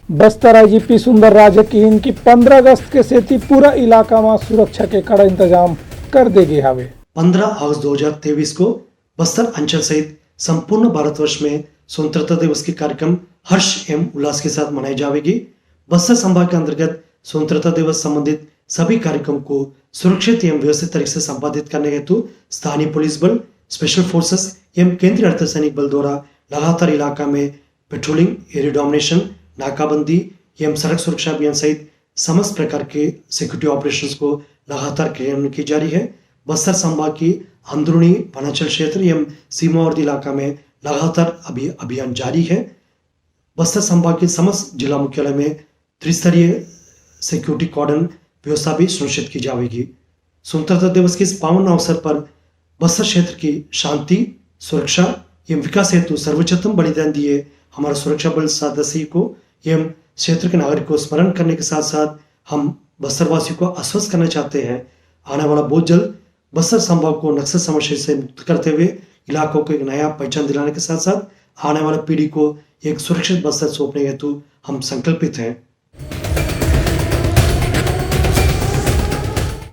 Bastar IGP सुंदर राजे की इनकी 15 अगस्त के सेती पूरा इलाका में सुरक्षा के कड़ा इंतजाम कर देगे हवे। 15 अगस्त 2023 को बस्तर अंचल सहित संपूर्ण भारतवर्ष में स्वतंत्रता दिवस के कार्यक्रम हर्ष एवं उल्लास के साथ मनाई जाएगी। बस्तर संभाग के अंतर्गत स्वतंत्रता दिवस संबंधित सभी कार्यक्रम को सुरक्षित एवं व्यवस्थित तरीके से संपादित करने हेतु स्थानीय पुलिस बल, स्पेशल फोर्सेस एवं केंद्रीय अर्धसैनिक बल द्वारा लगातार इलाका में पेट्रोलिंग, एरिया डोमिनेशन, नाकाबंदी एवं सड़क सुरक्षा अभियान सहित समस्त प्रकार के सिक्योरिटी ऑपरेशंस को लगातार क्रियान्वयन की जा रही है। बस्तर संभाग की अंदरूनी वनांचल क्षेत्र एवं सीमावर्ती इलाका में लगातार अभियान जारी है। बस्तर संभाग के समस्त जिला मुख्यालय में त्रिस्तरीय सिक्योरिटी कॉर्डन व्यवस्था भी सुनिश्चित की जाएगी। स्वतंत्रता दिवस के इस पावन अवसर पर बस्तर क्षेत्र की शांति, सुरक्षा एवं विकास हेतु सर्वोच्चतम बलिदान दिए हमारे सुरक्षा बल सदस्य को एवं क्षेत्र के नागरिक को स्मरण करने के साथ साथ हम बस्तर वासियों को आश्वस्त करना चाहते हैं, आने वाला बहुत जल्द बस्तर संभाग को नक्सल समस्या से मुक्त करते हुए इलाकों को एक नया पहचान दिलाने के साथ साथ आने वाली पीढ़ी को एक सुरक्षित बस्तर सौंपने हेतु हम संकल्पित हैं।